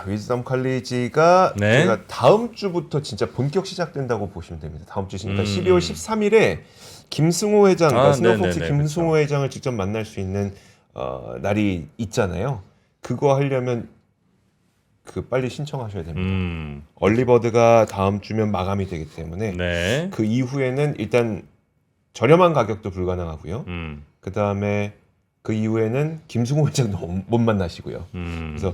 위즈덤 칼리지가 네. 제가 다음 주부터 진짜 본격 시작된다고 보시면 됩니다. 다음 주 그러니까 12월 13일에 김승호 회장, 그러니까 스노우폭스 네네네, 김승호 그렇죠. 회장을 직접 만날 수 있는 날이 있잖아요. 그거 하려면 빨리 신청하셔야 됩니다. 얼리버드가 다음 주면 마감이 되기 때문에 네. 그 이후에는 일단 저렴한 가격도 불가능하고요. 그 다음에 그 이후에는 김승호 회장도 못 만나시고요. 그래서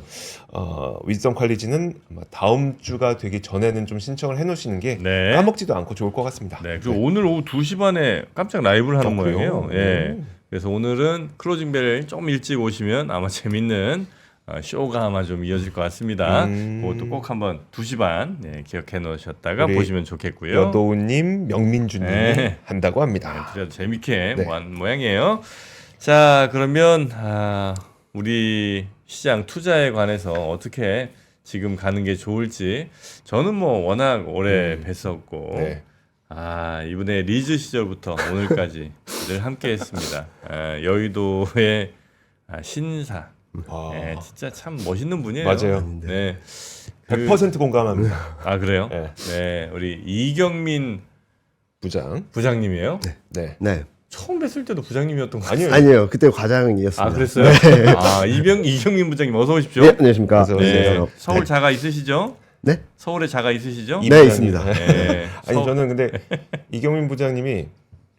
위즈덤 칼리지는 아마 다음 주가 되기 전에는 좀 신청을 해놓으시는 게 네. 까먹지도 않고 좋을 것 같습니다. 네. 그리고 오늘 오후 2시 반에 깜짝 라이브를 하는 모양이에요. 예. 그래서 오늘은 클로징 벨 조금 일찍 오시면 아마 재밌는 쇼가 아마 좀 이어질 것 같습니다. 그것도 꼭 한번 2시 반 기억해 놓으셨다가 보시면 좋겠고요. 여도우님, 명민주님이 네. 한다고 합니다. 그래도 재밌게 네. 한 모양이에요. 자, 그러면 우리 시장 투자에 관해서 어떻게 지금 가는 게 좋을지 저는 뭐 워낙 오래 뵀었고 네. 이번에 리즈 시절부터 오늘까지 늘 함께했습니다. 여의도의 신사. 네, 진짜 참 멋있는 분이에요. 맞아요. 네. 100% 공감합니다. 그래요? 네. 네, 우리 이경민 부장님이에요. 네. 네. 처음 뵀을 때도 부장님이었던 거 아니에요? 아니에요. 그때 과장이었습니다. 그랬어요? 이경민 부장님 어서 오십시오. 네, 안녕하십니까. 네, 서울 자가 있으시죠? 네? 서울에 자가 있으시죠? 네, 있습니다. 네. 저는 근데 이경민 부장님이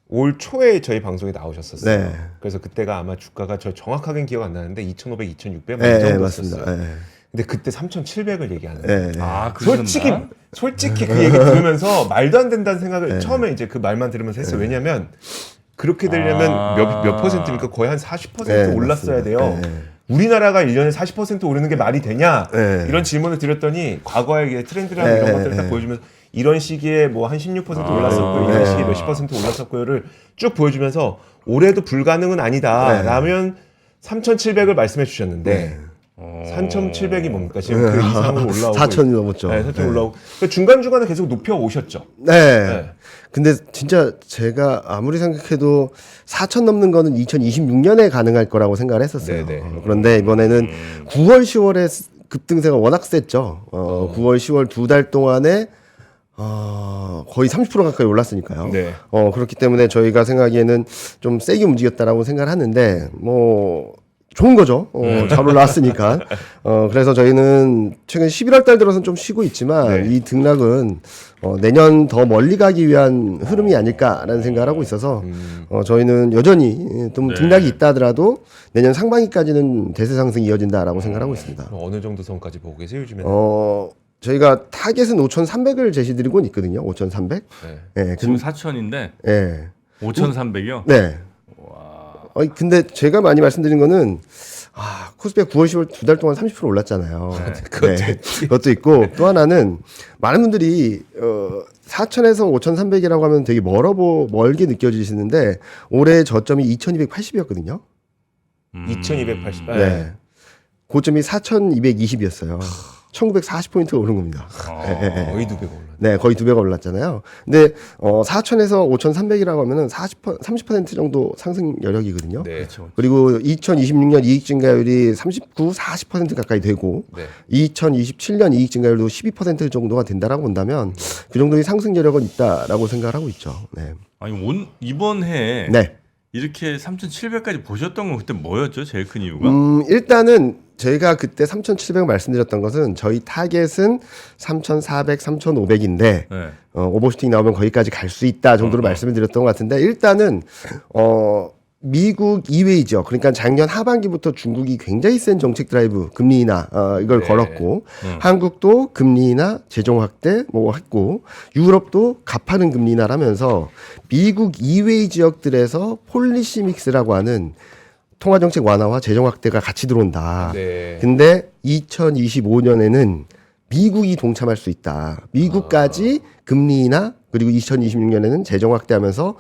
올 초에 저희 방송에 나오셨었어요. 네. 그래서 그때가 아마 주가가 저 정확하게는 기억 안 나는데 2,500, 2,600 네, 정도였었어요. 맞습니다. 네. 근데 그때 3,700을 얘기하는 네. 거예요. 그러셨나? 솔직히 그 얘기 들으면서 말도 안 된다는 생각을 처음에 이제 그 말만 들으면서 했어요. 왜냐면 그렇게 되려면 몇 퍼센트입니까? 거의 한 40% 네, 올랐어야 맞습니다. 돼요. 네. 우리나라가 1년에 40% 오르는 게 말이 되냐? 네. 이런 질문을 드렸더니 과거의 트렌드랑 이런 것들을 딱 보여주면서 이런 시기에 뭐 한 16% 올랐었고 이런 시기에 몇십 퍼센트 올랐었고를 쭉 보여주면서 올해도 불가능은 아니다. 라면 3,700을 말씀해 주셨는데 3,700이 뭡니까? 지금 그 이상으로 올라오고 4천이 넘었죠. 네, 4,000 올라오고 중간중간에 계속 높여 오셨죠. 네. 근데 진짜 제가 아무리 생각해도 4천 넘는 거는 2026년에 가능할 거라고 생각을 했었어요. 네네. 그런데 이번에는 9월, 10월에 급등세가 워낙 셌죠. 9월, 10월 두 달 동안에 거의 30% 가까이 올랐으니까요. 네. 그렇기 때문에 저희가 생각하기에는 좀 세게 움직였다라고 생각을 하는데 뭐 좋은 거죠. 잘 올라왔으니까. 그래서 저희는 최근 11월 달 들어서는 좀 쉬고 있지만 이 등락은 내년 더 멀리 가기 위한 흐름이 아닐까라는 생각을 하고 있어서 저희는 여전히 좀 등락이 있다 하더라도 내년 상반기까지는 대세 상승이 이어진다라고 생각하고 있습니다. 어느 정도 선까지 보고 계세요, 요즘에는? 저희가 타겟은 5,300을 제시드리고는 있거든요. 5,300. 네, 지금 4천인데 네. 5,300이요? 네. 근데 제가 많이 말씀드린 거는 코스피가 9월, 10월 두 달 동안 30% 올랐잖아요. 그것도 있고 또 하나는 많은 분들이 4,000에서 5,300이라고 하면 되게 멀게 느껴지시는데 올해 저점이 2,280이었거든요. 2,280. 네. 고점이 4,220이었어요. 1940포인트가 오른 겁니다. 거의 2배가 올랐네. 네, 거의 2배가 올랐잖아요. 근데 4,000에서 5,300이라고 하면은 30% 정도 상승 여력이거든요. 네. 그렇죠. 그리고 2026년 이익 증가율이 39, 40% 가까이 되고 네. 2027년 이익 증가율도 12% 정도가 된다라고 본다면 그 정도의 상승 여력은 있다라고 생각을 하고 있죠. 네. 이번 해에 네. 이렇게 3,700까지 보셨던 건 그때 뭐였죠? 제일 큰 이유가? 일단은 저희가 그때 3,700 말씀드렸던 것은 저희 타겟은 3,400, 3,500인데 네. 오버슈팅 나오면 거기까지 갈 수 있다 정도로 말씀을 드렸던 것 같은데 일단은 미국 이외의 지역 그러니까 작년 하반기부터 중국이 굉장히 센 정책 드라이브 금리 인하 이걸 걸었고 한국도 금리 인하 재정 확대 뭐 했고 유럽도 가파른 금리 인하를 하면서 미국 이외의 지역들에서 폴리시 믹스라고 하는 통화정책 완화와 재정 확대가 같이 들어온다. 네. 근데 2025년에는 미국이 동참할 수 있다. 미국까지 금리 인하 그리고 2026년에는 재정 확대하면서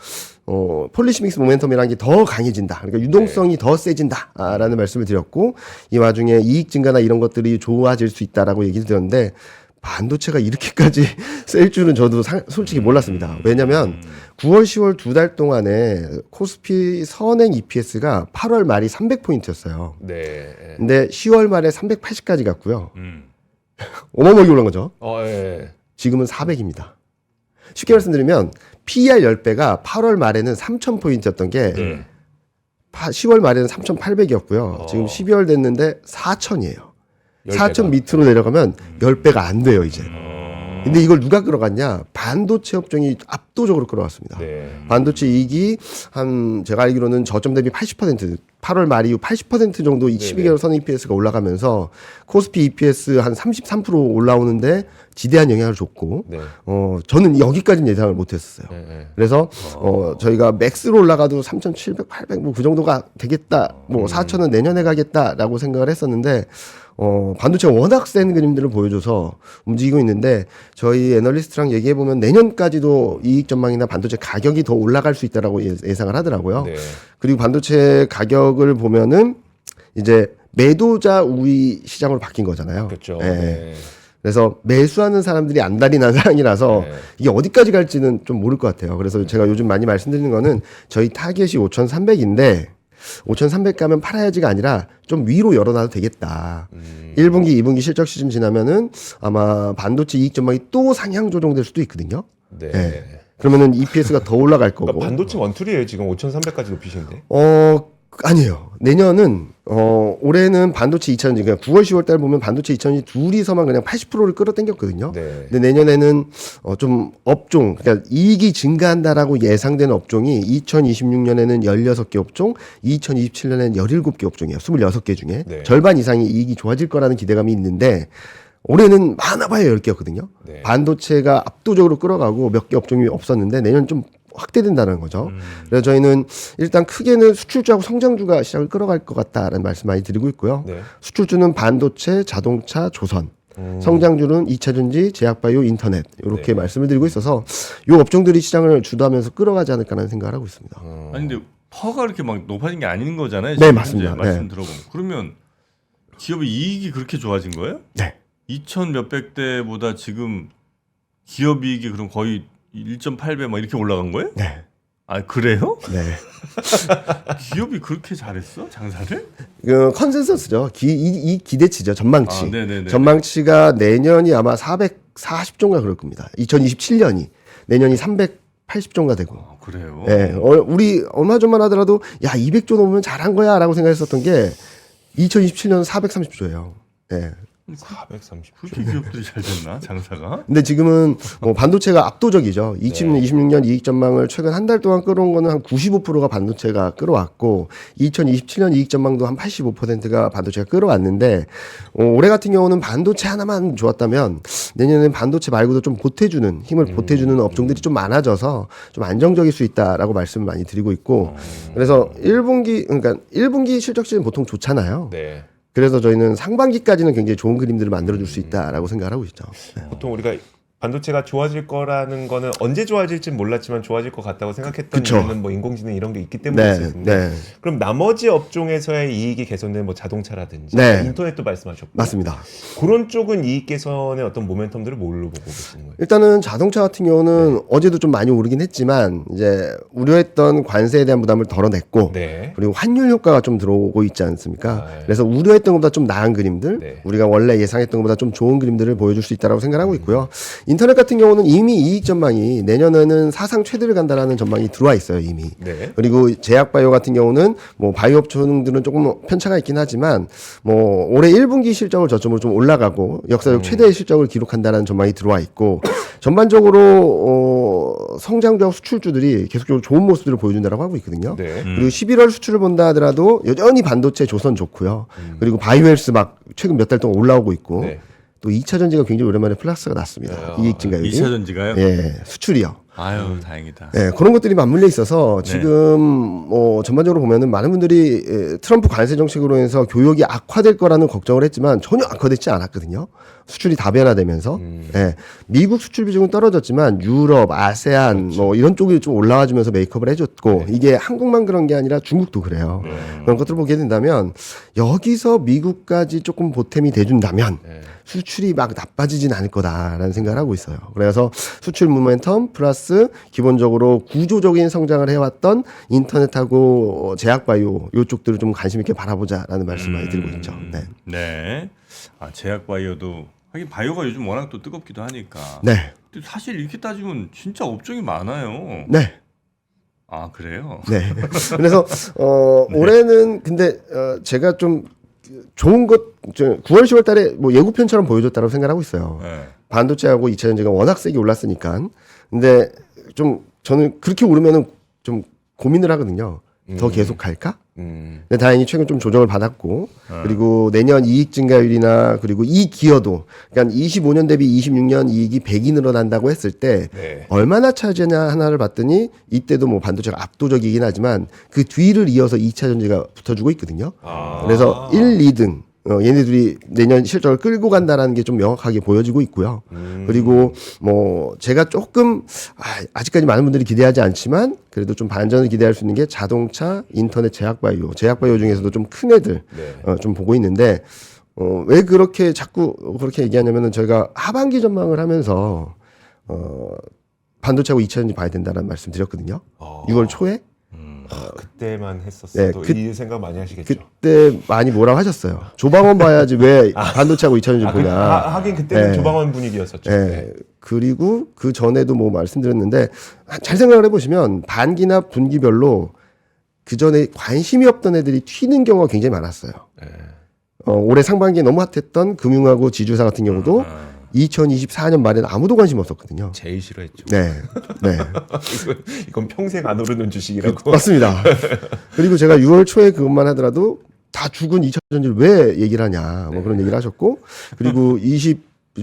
폴리시 믹스 모멘텀이라는 게 더 강해진다. 그러니까 유동성이 더 세진다라는 말씀을 드렸고 이 와중에 이익 증가나 이런 것들이 좋아질 수 있다라고 얘기를 드렸는데 반도체가 이렇게까지 셀 줄은 저도 솔직히 몰랐습니다. 왜냐하면 9월, 10월 두 달 동안에 코스피 선행 EPS가 8월 말이 300포인트였어요. 네. 근데 10월 말에 380까지 갔고요. 어마어마하게 올라간 거죠. 예. 지금은 400입니다. 쉽게 말씀드리면 PER 10배가 8월 말에는 3,000포인트였던 게 네. 10월 말에는 3,800이었고요. 지금 12월 됐는데 4,000이에요. 4,000 밑으로 내려가면 10배가 안 돼요, 이제. 근데 이걸 누가 끌어갔냐? 반도체 업종이 압도적으로 끌어갔습니다. 네. 반도체 이익이 한 제가 알기로는 저점 대비 80% 8월 말 이후 80% 정도 12개월 선 EPS가 올라가면서 코스피 EPS 한 33% 올라오는데 지대한 영향을 줬고 네. 저는 여기까지는 예상을 못했었어요. 네. 그래서 저희가 맥스로 올라가도 3,700, 800 뭐 그 정도가 되겠다. 뭐 4,000은 내년에 가겠다라고 생각을 했었는데 반도체가 워낙 센 그림들을 보여줘서 움직이고 있는데 저희 애널리스트랑 얘기해 보면 내년까지도 이익 전망이나 반도체 가격이 더 올라갈 수 있다라고 예상을 하더라고요. 네. 그리고 반도체 가격을 보면은 이제 매도자 우위 시장으로 바뀐 거잖아요. 그렇죠. 예. 네. 그래서 매수하는 사람들이 안달이 난 상황이라서 네. 이게 어디까지 갈지는 좀 모를 것 같아요. 그래서 제가 요즘 많이 말씀드리는 거는 저희 타겟이 5,300인데 5,300 가면 팔아야지가 아니라 좀 위로 열어놔도 되겠다. 1분기, 2분기 실적 시즌 지나면은 아마 반도체 이익 전망이 또 상향 조정될 수도 있거든요. 네. 예. 그러면은 EPS가 더 올라갈 거고. 그러니까 반도체 원툴이에요. 지금 5,300까지 높이신데. 아니에요. 내년은 올해는 반도체 2,000이 그러니까 9월 10월 달 보면 반도체 2,000이 둘이서만 그냥 80%를 끌어당겼거든요. 네. 근데 내년에는 좀 업종 그러니까 이익이 증가한다라고 예상되는 업종이 2026년에는 16개 업종, 2027년에는 17개 업종이에요. 26개 중에 네. 절반 이상이 이익이 좋아질 거라는 기대감이 있는데 올해는 많아봐야 10개였거든요. 네. 반도체가 압도적으로 끌어가고 몇 개 업종이 없었는데 내년 좀 확대된다는 거죠. 그래서 저희는 일단 크게는 수출주하고 성장주가 시장을 끌어갈 것 같다라는 말씀 많이 드리고 있고요. 네. 수출주는 반도체, 자동차, 조선. 성장주는 2차전지, 제약바이오, 인터넷 이렇게 네. 말씀을 드리고 있어서 이 업종들이 시장을 주도하면서 끌어가지 않을까라는 생각을 하고 있습니다. 아니 근데 퍼가 그렇게 막 높아진 게 아닌 거잖아요. 네, 지금 맞습니다. 현재 말씀 네. 들어보면 그러면 기업의 이익이 그렇게 좋아진 거예요? 네. 2천 몇백 대보다 지금 기업 이익이 그럼 거의 1.8배 막 이렇게 올라간 거예요? 네. 아 그래요? 네. 기업이 그렇게 잘했어 장사를? 그 컨센서스죠. 이 기대치죠. 전망치. 아, 네네네. 전망치가 내년이 아마 440조인가 그럴 겁니다. 2027년이 내년이 380조인가 되고. 아, 그래요? 예, 우리 얼마 전만 하더라도 야 200조 넘으면 잘한 거야라고 생각했었던 게 2027년 430조예요. 예. 430. 그렇게 기업들이 잘 됐나 장사가? 근데 지금은 뭐 반도체가 압도적이죠. 2026년 이익 전망을 최근 한 달 동안 끌어온 거는 한 95%가 반도체가 끌어왔고 2027년 이익 전망도 한 85%가 반도체가 끌어왔는데 올해 같은 경우는 반도체 하나만 좋았다면 내년에는 반도체 말고도 좀 보태주는 힘을 보태주는 업종들이 좀 많아져서 좀 안정적일 수 있다라고 말씀을 많이 드리고 있고 그래서 1분기 실적 시즌 보통 좋잖아요. 네. 그래서 저희는 상반기까지는 굉장히 좋은 그림들을 만들어줄 수 있다라고 생각을 하고 있죠. 보통 우리가 반도체가 좋아질 거라는 거는 언제 좋아질지는 몰랐지만 좋아질 것 같다고 생각했던 그쵸. 이유는 뭐 인공지능 이런 게 있기 때문이었는데 네. 그럼 나머지 업종에서의 이익이 개선된 뭐 자동차라든지 네. 인터넷도 말씀하셨고 맞습니다. 그런 쪽은 이익 개선의 어떤 모멘텀들을 뭘로 보고 계시는 거예요? 일단은 자동차 같은 경우는 어제도 좀 많이 오르긴 했지만 이제 우려했던 관세에 대한 부담을 덜어냈고 네. 그리고 환율 효과가 좀 들어오고 있지 않습니까? 네. 그래서 우려했던 것보다 좀 나은 그림들, 네. 우리가 원래 예상했던 것보다 좀 좋은 그림들을 보여줄 수 있다라고 생각하고 있고요. 인터넷 같은 경우는 이미 이익 전망이 내년에는 사상 최대를 간다라는 전망이 들어와 있어요 이미. 네. 그리고 제약바이오 같은 경우는 뭐 바이오 업종들은 조금 편차가 있긴 하지만 뭐 올해 1분기 실적을 저점으로 좀 올라가고 역사적 최대의 실적을 기록한다는 전망이 들어와 있고 전반적으로 성장주하고 수출주들이 계속적으로 좋은 모습들을 보여준다라고 하고 있거든요. 네. 그리고 11월 수출을 본다 하더라도 여전히 반도체 조선 좋고요. 그리고 바이오헬스 막 최근 몇 달 동안 올라오고 있고 네. 또 2차 전지가 굉장히 오랜만에 플러스가 났습니다. 이익 증가율이. 2차 전지가요? 예, 수출이요. 아유 다행이다. 예, 그런 것들이 맞물려 있어서 네. 지금 뭐 전반적으로 보면은 많은 분들이 트럼프 관세 정책으로 해서 교역이 악화될 거라는 걱정을 했지만 전혀 악화되지 않았거든요. 수출이 다변화되면서 예, 미국 수출 비중은 떨어졌지만 유럽, 아세안 뭐 이런 쪽이 좀 올라와주면서 메이크업을 해줬고 이게 한국만 그런 게 아니라 중국도 그래요. 그런 것들을 보게 된다면 여기서 미국까지 조금 보탬이 돼준다면 수출이 막 나빠지진 않을 거다라는 생각을 하고 있어요. 그래서 수출 모멘텀 플러스 기본적으로 구조적인 성장을 해왔던 인터넷하고 제약바이오 이쪽들을 좀 관심 있게 바라보자라는 말씀 많이 드리고 있죠. 네. 네. 아 제약바이오도 하긴 바이오가 요즘 워낙 또 뜨겁기도 하니까. 네. 근데 사실 이렇게 따지면 진짜 업종이 많아요. 네. 아 그래요? 네. 그래서 올해는 근데 제가 좀 좋은 것 9월 10월 달에 뭐 예고편처럼 보여줬다고 생각하고 있어요. 네. 반도체하고 2차 전지가 워낙 세게 올랐으니까. 근데 좀 저는 그렇게 오르면은 좀 고민을 하거든요. 더 계속 갈까? 근데 다행히 최근 좀 조정을 받았고 그리고 내년 이익 증가율이나 그리고 이 기여도 그러니까 25년 대비 26년 이익이 100이 늘어난다고 했을 때 네. 얼마나 차지하냐 하나를 봤더니 이때도 뭐 반도체가 압도적이긴 하지만 그 뒤를 이어서 2차 전지가 붙어주고 있거든요. 그래서 1, 2등 얘네들이 내년 실적을 끌고 간다라는 게 좀 명확하게 보여지고 있고요. 그리고 뭐 제가 조금 아직까지 많은 분들이 기대하지 않지만 그래도 좀 반전을 기대할 수 있는 게 자동차, 인터넷, 제약바이오 중에서도 좀 큰 애들 네. 좀 보고 있는데 왜 그렇게 자꾸 그렇게 얘기하냐면은 저희가 하반기 전망을 하면서 반도체하고 2차 전지 봐야 된다는 말씀 드렸거든요. 6월 초에. 그때만 했었어도 네, 이 생각 많이 하시겠죠. 그때 많이 뭐라고 하셨어요. 조방원 봐야지 왜 반도체하고 2차 전지 보냐. 하긴 그때는 네. 조방원 분위기였었죠. 예. 네. 그리고 그 전에도 뭐 말씀드렸는데 잘 생각을 해보시면 반기나 분기별로 그 전에 관심이 없던 애들이 튀는 경우가 굉장히 많았어요. 네. 올해 상반기에 너무 핫했던 금융하고 지주사 같은 경우도 2024년 말에는 아무도 관심 없었거든요. 제일 싫어했죠. 네, 네. 이건 평생 안 오르는 주식이라고. 맞습니다. 그리고 제가 6월 초에 그것만 하더라도 다 죽은 2차 전지를 왜 얘기를 하냐 뭐 그런 얘기를 하셨고 그리고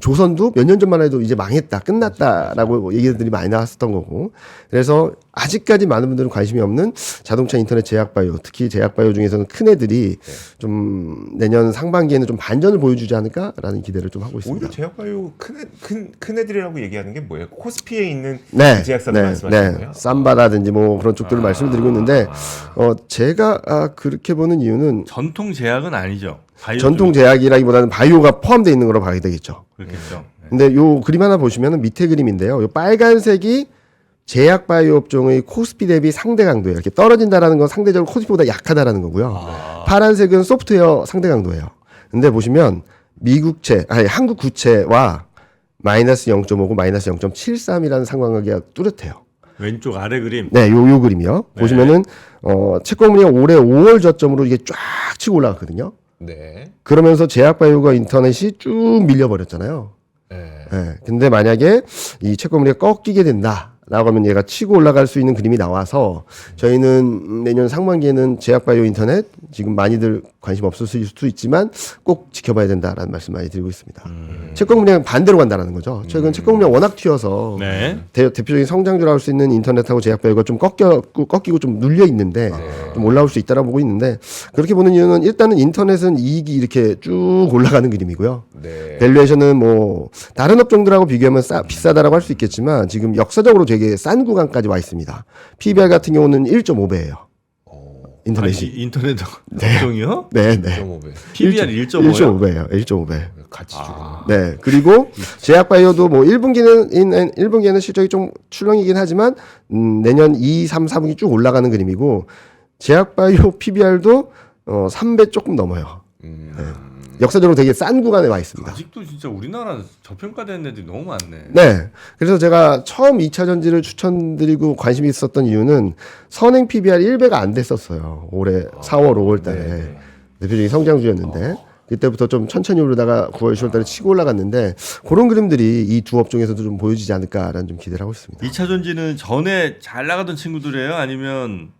조선도 몇 년 전만 해도 이제 망했다 끝났다라고 얘기들이 많이 나왔었던 거고 그래서 아직까지 많은 분들은 관심이 없는 자동차, 인터넷, 제약바이오 특히 제약바이오 중에서는 큰 애들이 좀 내년 상반기에는 좀 반전을 보여주지 않을까라는 기대를 좀 하고 있습니다. 오히려 제약바이오 큰 애들이라고 얘기하는 게 뭐예요? 코스피에 있는 제약사들 말씀하시는 거예요? 삼바라든지 뭐 그런 쪽들을 말씀을 드리고 있는데 제가 그렇게 보는 이유는 전통 제약은 아니죠. 바이오 전통 쪽. 제약이라기보다는 바이오가 포함되어 있는 거로 봐야 되겠죠. 그렇겠죠. 네. 근데 요 그림 하나 보시면 밑에 그림인데요. 요 빨간색이 제약 바이오 업종의 코스피 대비 상대 강도예요. 이렇게 떨어진다라는 건 상대적으로 코스피보다 약하다라는 거고요. 파란색은 소프트웨어 상대 강도예요. 근데 보시면 한국 구체와 마이너스 0.5고 마이너스 0.73이라는 상관관계가 뚜렷해요. 왼쪽 아래 그림. 네, 요 그림이요. 네. 보시면은 채권물이 올해 5월 저점으로 이게 쫙 치고 올라갔거든요. 네. 그러면서 제약바이오가 인터넷이 쭉 밀려버렸잖아요. 네. 네. 근데 만약에 이 채권물이 꺾이게 된다라고 하면 얘가 치고 올라갈 수 있는 그림이 나와서 저희는 내년 상반기에는 제약바이오 인터넷 지금 많이들 관심 없을 수 있지만 꼭 지켜봐야 된다라는 말씀 많이 드리고 있습니다. 채권물량 반대로 간다라는 거죠. 최근 채권물량 워낙 튀어서 네. 대표적인 성장주라고 할 수 있는 인터넷하고 제약바이오가 좀 꺾이고 좀 눌려 있는데 좀 올라올 수 있다라고 보고 있는데 그렇게 보는 이유는 일단은 인터넷은 이익이 이렇게 쭉 올라가는 그림이고요. 네. 밸류에이션은 뭐 다른 업종들하고 비교하면 비싸다라고 할 수 있겠지만 지금 역사적으로 되게 싼 구간까지 와 있습니다. PBR 같은 경우는 1.5배예요. 인터넷이. 인터넷 업종이요? 네, 네. 1.5배. PBR 1.5요? 1.5배예요. 1.5배. 같이 주고. 네. 그리고 제약바이오도 뭐 1분기에는 실적이 좀 출렁이긴 하지만 내년 2, 3, 4분기 쭉 올라가는 그림이고 제약바이오 PBR도 3배 조금 넘어요. 네. 역사적으로 되게 싼 구간에 와 있습니다. 아직도 진짜 우리나라 저평가된 애들이 너무 많네. 네. 그래서 제가 처음 2차 전지를 추천드리고 관심이 있었던 이유는 선행 PBR 1배가 안 됐었어요. 올해 4월, 5월 달에. 대표적인 성장주였는데. 그때부터 좀 천천히 오르다가 9월, 10월 달에 치고 올라갔는데 그런 그림들이 이 두 업종에서도 좀 보여지지 않을까라는 좀 기대를 하고 있습니다. 2차 전지는 전에 잘 나가던 친구들이에요? 아니면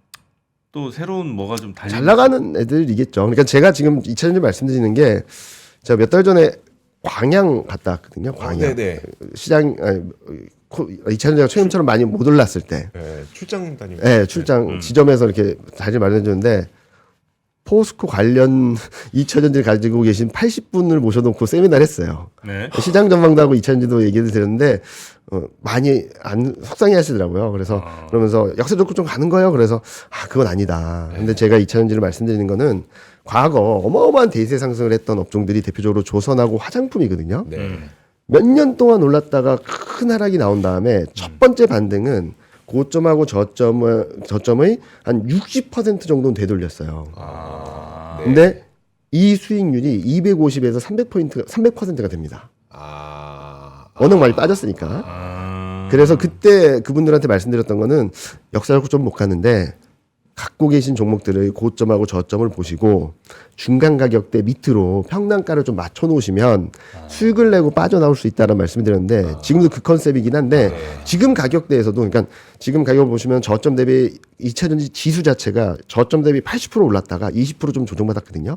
또 새로운 뭐가 좀 달리 잘 나가는 애들이겠죠. 그러니까 제가 지금 2차 전지 말씀드리는 게 제가 몇 달 전에 광양 갔다 왔거든요. 광양. 네네. 시장 2차 전지가 최근처럼 많이 못 올랐을 때 네. 출장 다니면. 네, 출장 지점에서 이렇게 자리를 마련해줬는데 포스코 관련 2차 전지를 가지고 계신 80분을 모셔놓고 세미나를 했어요. 네. 시장 전망도 하고 2차 전지도 얘기를 드렸는데 많이 안 속상해 하시더라고요. 그래서 그러면서 역사적으로 좀 가는 거예요. 그래서 그건 아니다. 근데 제가 2차 전지를 말씀드리는 거는 과거 어마어마한 대세 상승을 했던 업종들이 대표적으로 조선하고 화장품이거든요. 네. 몇 년 동안 올랐다가 큰 하락이 나온 다음에 첫 번째 반등은 고점하고 저점의 한 60% 정도는 되돌렸어요. 네. 근데 이 수익률이 250에서 300%가 됩니다. 워낙 많이 빠졌으니까. 그래서 그때 그분들한테 말씀드렸던 거는 역사를 좀 못 가는데 갖고 계신 종목들의 고점하고 저점을 보시고 중간 가격대 밑으로 평단가를 좀 맞춰 놓으시면 수익을 내고 빠져나올 수 있다는 말씀을 드렸는데 지금도 그 컨셉이긴 한데 지금 가격대에서도 그러니까 지금 가격을 보시면 저점 대비 2차전지 지수 자체가 저점 대비 80% 올랐다가 20%좀 조정받았거든요.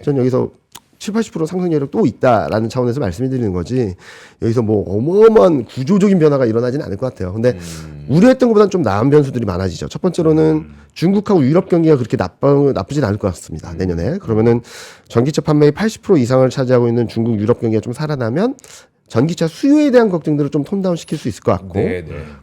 전 여기서 7, 80% 상승 여력 또 있다라는 차원에서 말씀을 드리는 거지 여기서 뭐 어마어마한 구조적인 변화가 일어나지는 않을 것 같아요. 근데 우려했던 것보다는 좀 나은 변수들이 많아지죠. 첫 번째로는 중국하고 유럽 경기가 그렇게 나쁘진 않을 것 같습니다. 내년에. 그러면은 전기차 판매의 80% 이상을 차지하고 있는 중국 유럽 경기가 좀 살아나면 전기차 수요에 대한 걱정들을 좀 톤다운 시킬 수 있을 것 같고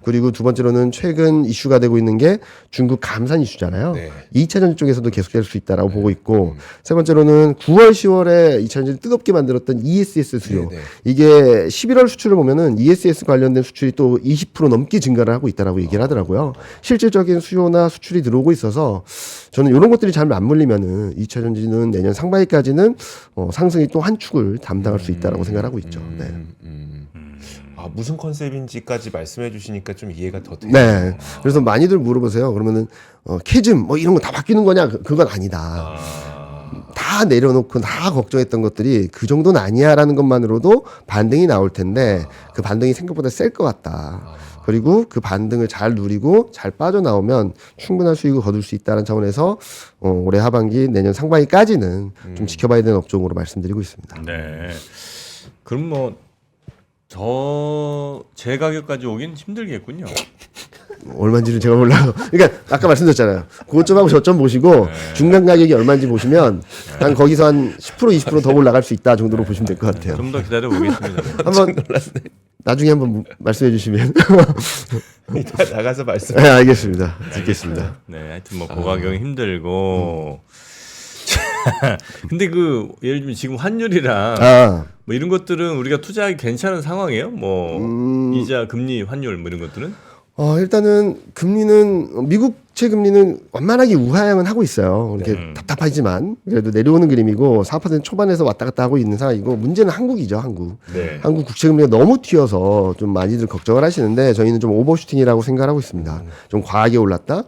그리고 두 번째로는 최근 이슈가 되고 있는 게 중국 감산 이슈잖아요. 2차 전지 쪽에서도 계속될 수 있다라고 보고 있고 세 번째로는 9월 10월에 2차 전지를 뜨겁게 만들었던 ESS 수요 이게 11월 수출을 보면은 ESS 관련된 수출이 또 20% 넘게 증가를 하고 있다라고 얘기를 하더라고요. 실질적인 수요나 수출이 들어오고 있어서 저는 이런 것들이 잘 맞물리면은 2차 전지는 내년 상반기까지는 상승이 또 한 축을 담당할 수 있다라고 생각하고 있죠. 네. 무슨 컨셉인지까지 말씀해 주시니까 좀 이해가 더 돼요. 네. 그래서 많이들 물어보세요. 그러면은 캐즘 뭐 이런 거 다 바뀌는 거냐? 그건 아니다. 다 내려놓고 다 걱정했던 것들이 그 정도는 아니야라는 것만으로도 반등이 나올 텐데 그 반등이 생각보다 셀 것 같다. 그리고 그 반등을 잘 누리고 잘 빠져나오면 충분한 수익을 거둘 수 있다는 차원에서 올해 하반기 내년 상반기까지는 좀 지켜봐야 되는 업종으로 말씀드리고 있습니다. 네. 그럼 뭐 제 가격까지 오긴 힘들겠군요. 얼마인지는 제가 몰라요. 그러니까 아까 말씀드렸잖아요. 고점하고 저점 보시고 중간 가격이 얼마인지 보시면 한 거기서 한 10% 20% 더 올라갈 수 있다 정도로 보시면 될 것 같아요. 좀 더 기다려 보겠습니다. 한번 나중에 한번 말씀해 주시면 이따 나가서 말씀. 네, 알겠습니다. 듣겠습니다. 네, 하여튼 뭐 고가격이 힘들고. 근데 그 예를 들면 지금 환율이랑 뭐 이런 것들은 우리가 투자하기 괜찮은 상황이에요? 뭐 이자, 금리, 환율 뭐 이런 것들은? 일단은 금리는 미국채 금리는 완만하게 우하향은 하고 있어요. 이렇게 답답하지만 그래도 내려오는 그림이고 4% 초반에서 왔다 갔다 하고 있는 상황이고 문제는 한국이죠. 한국 국채 금리가 너무 튀어서 좀 많이들 걱정을 하시는데 저희는 좀 오버슈팅이라고 생각하고 있습니다. 좀 과하게 올랐다.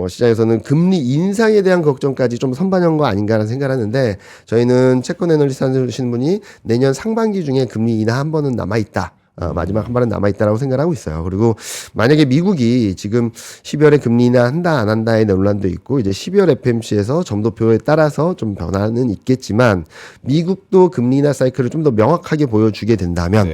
시장에서는 금리 인상에 대한 걱정까지 좀 선반영한 거 아닌가라는 생각을 하는데 저희는 채권 애널리스트 하시는 분이 내년 상반기 중에 금리 인하 한 번은 남아 있다. 마지막 한 발은 남아있다라고 생각을 하고 있어요. 그리고 만약에 미국이 지금 12월에 금리 인하 한다 안 한다의 논란도 있고 이제 12월 FMC에서 점도표에 따라서 좀 변화는 있겠지만 미국도 금리 인하 사이클을 좀 더 명확하게 보여주게 된다면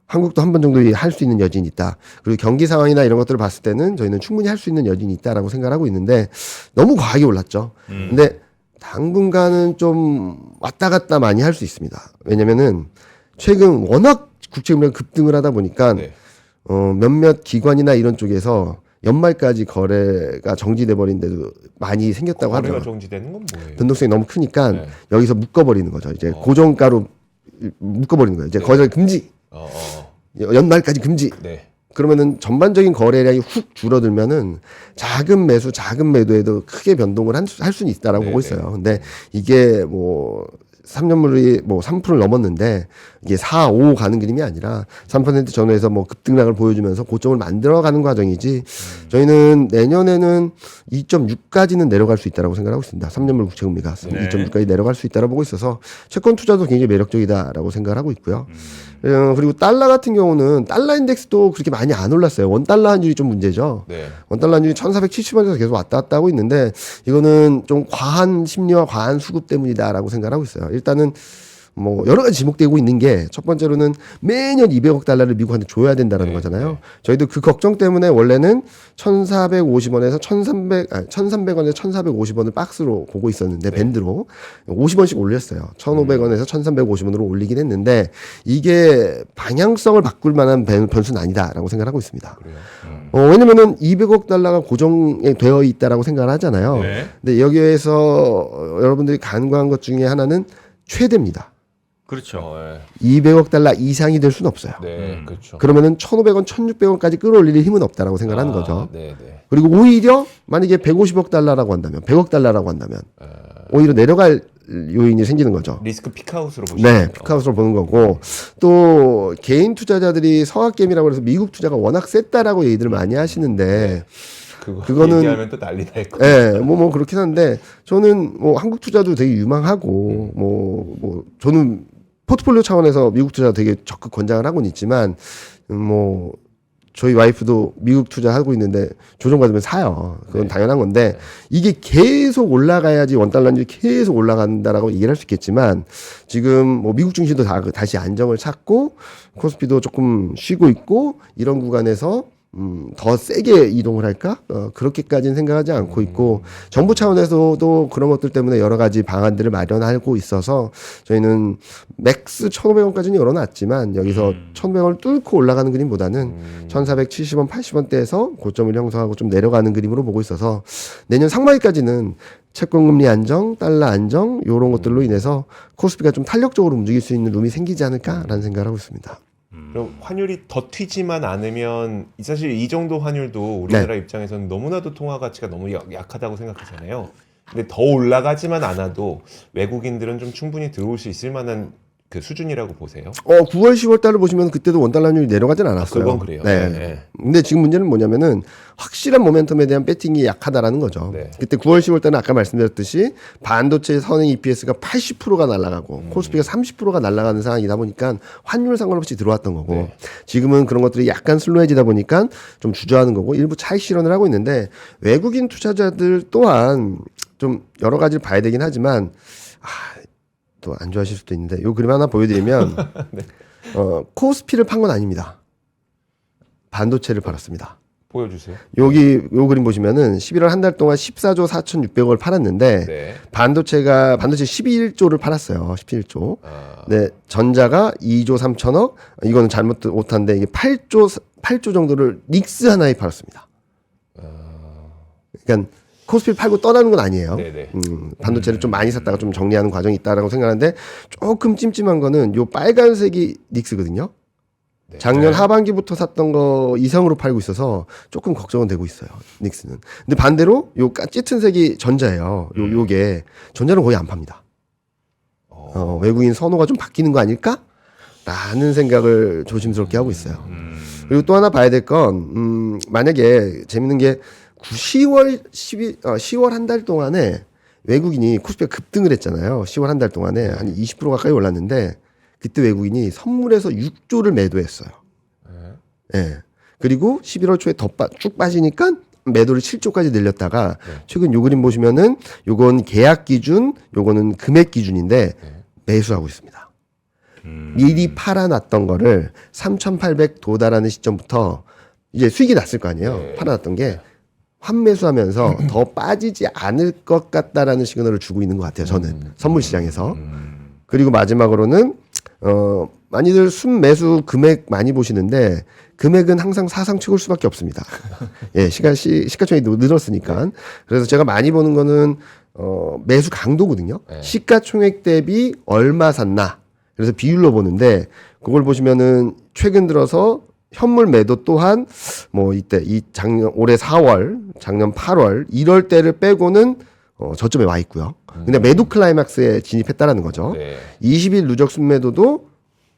한국도 한 번 정도 할 수 있는 여진이 있다. 그리고 경기 상황이나 이런 것들을 봤을 때는 저희는 충분히 할 수 있는 여진이 있다라고 생각을 하고 있는데 너무 과하게 올랐죠. 근데 당분간은 좀 왔다 갔다 많이 할 수 있습니다. 왜냐면은 최근 워낙 국채금리가 급등을 하다 보니까 몇몇 기관이나 이런 쪽에서 연말까지 거래가 정지돼 버린데도 많이 생겼다고 거래가 하더라고요. 정지되는 건 뭐예요? 변동성이 너무 크니까 여기서 묶어버리는 거죠. 이제 고정가로 묶어버리는 거예요. 이제 거래 금지. 연말까지 금지. 그러면은 전반적인 거래량이 훅 줄어들면은 작은 매수, 작은 매도에도 크게 변동을 할 수는 있다라고 보고 있어요. 근데 이게 뭐 3년물이 뭐 3%를 넘었는데 이게 4, 5 가는 그림이 아니라 3% 전후에서 뭐 급등락을 보여주면서 고점을 만들어가는 과정이지 저희는 내년에는 2.6까지는 내려갈 수 있다라고 생각하고 있습니다. 3년물 국채금리가 2.6까지 내려갈 수 있다라고 보고 있어서 채권 투자도 굉장히 매력적이다라고 생각을 하고 있고요. 그리고 달러 같은 경우는 달러 인덱스도 그렇게 많이 안 올랐어요. 원달러 환율이 좀 문제죠. 원달러 환율이 1470원에서 계속 왔다 갔다 하고 있는데 이거는 좀 과한 심리와 과한 수급 때문이다라고 생각을 하고 있어요. 일단은 뭐 여러 가지 지목되고 있는 게 첫 번째로는 매년 200억 달러를 미국한테 줘야 된다라는 거잖아요. 저희도 그 걱정 때문에 원래는 1,450원에서 1,300원에서 1,450원을 박스로 보고 있었는데 밴드로 50원씩 올렸어요. 1,500원에서 1,350원으로 올리긴 했는데 이게 방향성을 바꿀 만한 변수는 아니다라고 생각하고 있습니다. 왜냐면은 200억 달러가 고정에 되어 있다라고 생각을 하잖아요. 근데 여기에서 여러분들이 간과한 것 중에 하나는 최대입니다. 그렇죠. 200억 달러 이상이 될 수는 없어요. 그렇죠. 그러면은 1,500원, 1,600원까지 끌어올릴 힘은 없다라고 생각하는 거죠. 그리고 오히려 만약에 150억 달러라고 한다면, 100억 달러라고 한다면 오히려 내려갈 요인이 생기는 거죠. 리스크 피크아웃으로 보시면 네, 피크아웃으로 보는 거고 또 개인 투자자들이 성학개미라고 해서 미국 투자가 워낙 셌다라고 얘기들을 많이 하시는데 그거는 얘기하면 또 난리 날 거. 예, 뭐 그렇긴 한데 저는 뭐 한국 투자도 되게 유망하고 뭐 저는 포트폴리오 차원에서 미국 투자 되게 적극 권장을 하고는 있지만 뭐 저희 와이프도 미국 투자하고 있는데 조정받으면 사요. 그건 당연한 건데 이게 계속 올라가야지 원달러율이 계속 올라간다라고 얘기를 할 수 있겠지만 지금 뭐 미국 증시도 다시 안정을 찾고 코스피도 조금 쉬고 있고 이런 구간에서 더 세게 이동을 할까? 그렇게까지는 생각하지 않고 있고 정부 차원에서도 그런 것들 때문에 여러 가지 방안들을 마련하고 있어서 저희는 맥스 1,500원까지는 열어놨지만 여기서 1,500원을 뚫고 올라가는 그림보다는 1,470원, 80원대에서 고점을 형성하고 좀 내려가는 그림으로 보고 있어서 내년 상반기까지는 채권금리 안정, 달러 안정 이런 것들로 인해서 코스피가 좀 탄력적으로 움직일 수 있는 룸이 생기지 않을까라는 생각을 하고 있습니다. 그럼 환율이 더 튀지만 않으면 사실 이 정도 환율도 우리나라 입장에서는 너무나도 통화 가치가 너무 약하다고 생각하잖아요. 근데 더 올라가지만 않아도 외국인들은 좀 충분히 들어올 수 있을 만한 그 수준이라고 보세요? 9월, 10월 달을 보시면 그때도 원달러율이 내려가진 않았어요. 그건 그래요. 네. 네. 근데 지금 문제는 뭐냐면은 확실한 모멘텀에 대한 배팅이 약하다라는 거죠. 네. 그때 9월, 10월 때는 아까 말씀드렸듯이 반도체 선행 EPS가 80%가 날아가고 코스피가 30%가 날아가는 상황이다 보니까 환율 상관없이 들어왔던 거고 네. 지금은 그런 것들이 약간 슬로해지다 보니까 좀 주저하는 거고 일부 차익 실현을 하고 있는데 외국인 투자자들 또한 좀 여러 가지를 봐야 되긴 하지만 또 안 좋아하실 수도 있는데 요 그림 하나 보여드리면 네. 코스피를 판 건 아닙니다. 반도체를 팔았습니다. 보여주세요. 여기 요 그림 보시면은 11월 한 달 동안 14조 4,600억을 팔았는데 네. 반도체 11조를 팔았어요. 11조. 네, 전자가 2조 3천억. 이거는 잘못 못한데 이게 8조 정도를 닉스 하나에 팔았습니다. 그러니까 코스피를 팔고 떠나는 건 아니에요. 네네. 반도체를 좀 많이 샀다가 좀 정리하는 과정이 있다라고 생각하는데 조금 찜찜한 거는 요 빨간색이 닉스거든요. 네. 작년 하반기부터 샀던 거 이상으로 팔고 있어서 조금 걱정은 되고 있어요. 닉스는. 근데 반대로 요 짙은 색이 전자예요. 요게 전자는 거의 안 팝니다. 외국인 선호가 좀 바뀌는 거 아닐까? 라는 생각을 조심스럽게 하고 있어요. 그리고 또 하나 봐야 될 건 만약에 재밌는 게 10월 한 달 동안에 외국인이 코스피가 급등을 했잖아요. 10월 한 달 동안에 한 20% 가까이 올랐는데 그때 외국인이 선물에서 6조를 매도했어요. 네. 그리고 11월 초에 더 쭉 빠지니까 매도를 7조까지 늘렸다가 최근 요 그림 보시면은 요건 계약 기준, 요거는 금액 기준인데 매수하고 있습니다. 미리 팔아놨던 거를 3,800 도달하는 시점부터 이제 수익이 났을 거 아니에요. 팔아놨던 게 환매수하면서 더 빠지지 않을 것 같다라는 시그널을 주고 있는 것 같아요. 저는 선물 시장에서. 그리고 마지막으로는 많이들 순매수 금액 많이 보시는데 금액은 항상 사상 최고일 수밖에 없습니다. 예, 시가총액이 늘었으니까. 그래서 제가 많이 보는 거는 매수 강도거든요. 시가총액 대비 얼마 샀나. 그래서 비율로 보는데 그걸 보시면은 최근 들어서 현물 매도 또한 뭐 이때 올해 4월, 작년 8월, 1월 때를 빼고는 저점에 와 있고요. 근데 매도 클라이막스에 진입했다라는 거죠. 네. 20일 누적 순매도도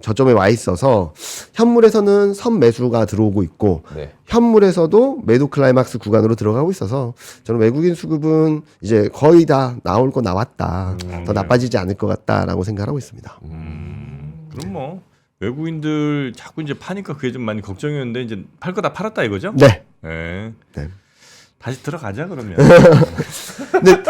저점에 와 있어서 현물에서는 선매수가 들어오고 있고 현물에서도 매도 클라이막스 구간으로 들어가고 있어서 저는 외국인 수급은 이제 거의 다 나올 거 나왔다. 더 나빠지지 않을 것 같다라고 생각하고 있습니다. 그럼 뭐 외국인들 자꾸 이제 파니까 그게 좀 많이 걱정이었는데 이제 팔 거 다 팔았다 이거죠? 네. 네. 네. 다시 들어가자 그러면. 근데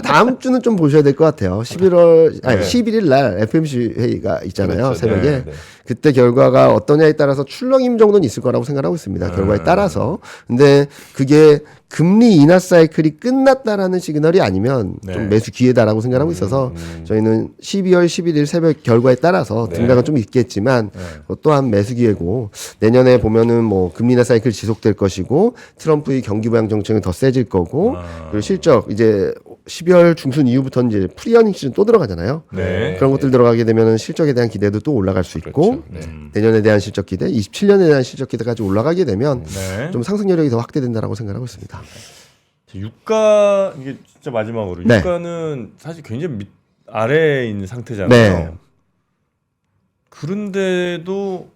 다음 주는 좀 보셔야 될 것 같아요. 11일 날 FMC 회의가 있잖아요. 그렇죠. 새벽에. 네. 그때 결과가 어떠냐에 따라서 출렁임 정도는 있을 거라고 생각하고 있습니다. 결과에 따라서. 근데 그게 금리 인하 사이클이 끝났다라는 시그널이 아니면 좀 매수 기회다라고 생각하고 있어서 저희는 12월 11일 새벽 결과에 따라서 등락은 좀 있겠지만 또한 매수 기회고 내년에 보면은 뭐 금리 인하 사이클 지속될 것이고 트럼프의 경기 부양 정책은 더 세질 거고 그리고 실적 이제 12월 중순 이후부터는 이제 프리어닝 시즌 또 들어가잖아요. 그런 것들 들어가게 되면은 실적에 대한 기대도 또 올라갈 수 있고 내년에 대한 실적 기대, 27년에 대한 실적 기대까지 올라가게 되면 좀 상승 여력이 더 확대된다라고 생각하고 있습니다. 유가 이게 진짜 마지막으로 네. 유가는 사실 굉장히 아래에 있는 상태잖아요. 네. 그런데도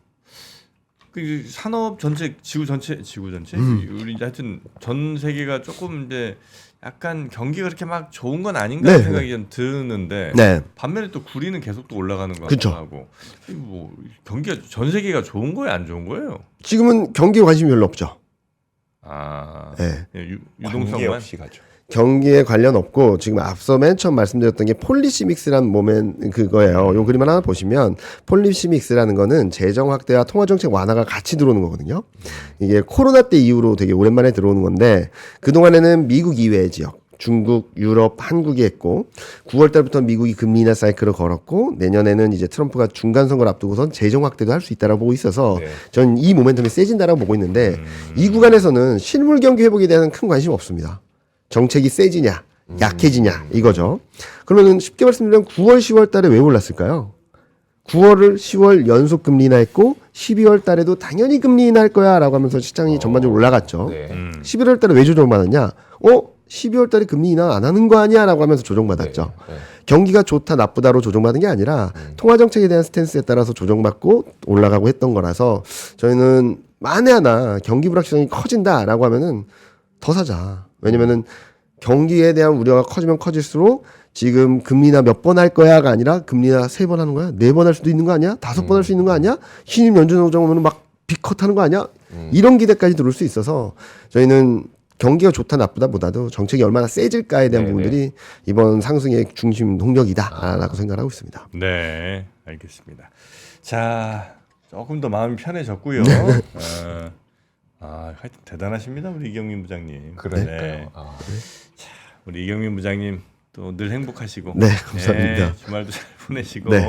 그 산업 전체, 지구 전체, 우리 이제 하여튼 전 세계가 조금 이제 약간 경기가 그렇게 막 좋은 건 아닌가 네. 생각이 좀 드는데 네. 반면에 또 구리는 계속 또 올라가는 거 그쵸. 하고 뭐 경기가 전 세계가 좋은 거예요, 안 좋은 거예요? 지금은 경기에 관심이 별로 없죠. 아, 네. 관계 유동성만. 없이 가죠. 경기에 관련 없고 지금 앞서 맨 처음 말씀드렸던 게 폴리시믹스라는 모멘 그거예요. 요 그림 하나 보시면 폴리시믹스라는 거는 재정 확대와 통화 정책 완화가 같이 들어오는 거거든요. 이게 코로나 때 이후로 되게 오랜만에 들어오는 건데 그동안에는 미국 이외의 지역 중국, 유럽, 한국이 했고 9월 달부터 미국이 금리 인하 사이클을 걸었고 내년에는 이제 트럼프가 중간 선거를 앞두고선 재정 확대도 할 수 있다라고 보고 있어서 네. 저는 이 모멘텀이 세진다라고 보고 있는데 이 구간에서는 실물 경기 회복에 대한 큰 관심 없습니다. 정책이 세지냐, 약해지냐 이거죠. 그러면 쉽게 말씀드리면 9월, 10월 달에 왜 올랐을까요? 9월을 10월 연속 금리 인하했고 12월 달에도 당연히 금리 인하할 거야라고 하면서 시장이 전반적으로 올라갔죠. 네. 11월 달에 왜 조정받았냐? 12월 달에 금리 인하 안 하는 거 아니야라고 하면서 조정받았죠. 네. 경기가 좋다 나쁘다로 조정받은 게 아니라 통화 정책에 대한 스탠스에 따라서 조정받고 올라가고 했던 거라서 저희는 만에 하나 경기 불확실성이 커진다라고 하면은 더 사자. 왜냐면은 경기에 대한 우려가 커지면 커질수록 지금 금리나 몇 번 할 거야가 아니라 금리나 3번 하는 거야? 4번 할 수도 있는 거 아니야? 5번 할 수 있는 거 아니야? 신임 연준 조정 오면 막 빅컷 하는 거 아니야? 이런 기대까지 들어올 수 있어서 저희는 경기가 좋다 나쁘다 보다도 정책이 얼마나 세질까에 대한 네네. 부분들이 이번 상승의 중심 동력이다라고 생각하고 있습니다. 네, 알겠습니다. 자, 조금 더 마음이 편해졌고요. 하여튼 대단하십니다, 우리 이경민 부장님. 그러니까요. 네. 아. 우리 이경민 부장님 또 늘 행복하시고, 네, 감사합니다. 네, 주말도 잘 보내시고, 네.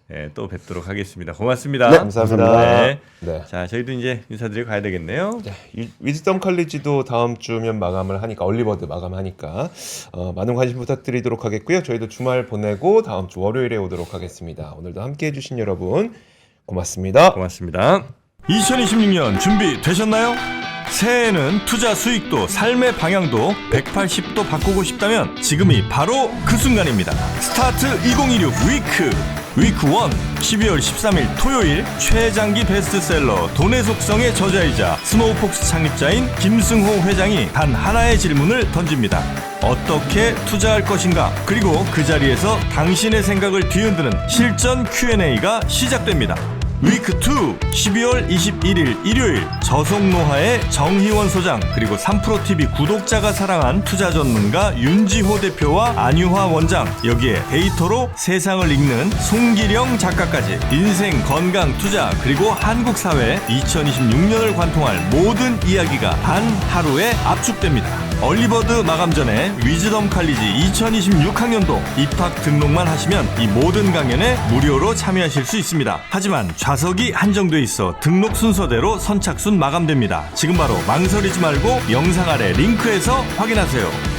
네, 또 뵙도록 하겠습니다. 고맙습니다. 네, 감사합니다. 네. 네. 자, 저희도 이제 인사드리고 가야 되겠네요. 위즈덤 칼리지도 다음 주면 마감을 하니까 얼리버드 마감하니까 많은 관심 부탁드리도록 하겠고요. 저희도 주말 보내고 다음 주 월요일에 오도록 하겠습니다. 오늘도 함께해 주신 여러분 고맙습니다. 고맙습니다. 2026년 준비되셨나요? 새해에는 투자 수익도 삶의 방향도 180도 바꾸고 싶다면 지금이 바로 그 순간입니다. 스타트 2026 위크 1 12월 13일 토요일 최장기 베스트셀러 돈의 속성의 저자이자 스노우폭스 창립자인 김승호 회장이 단 하나의 질문을 던집니다. 어떻게 투자할 것인가? 그리고 그 자리에서 당신의 생각을 뒤흔드는 실전 Q&A가 시작됩니다. 위크2 12월 21일 일요일 저속노화의 정희원 소장 그리고 3프로TV 구독자가 사랑한 투자 전문가 윤지호 대표와 안유화 원장 여기에 데이터로 세상을 읽는 송기령 작가까지 인생, 건강, 투자 그리고 한국 사회 2026년을 관통할 모든 이야기가 단 하루에 압축됩니다. 얼리버드 마감 전에 위즈덤 칼리지 2026학년도 입학 등록만 하시면 이 모든 강연에 무료로 참여하실 수 있습니다. 하지만 좌석이 한정돼 있어 등록 순서대로 선착순 마감됩니다. 지금 바로 망설이지 말고 영상 아래 링크에서 확인하세요.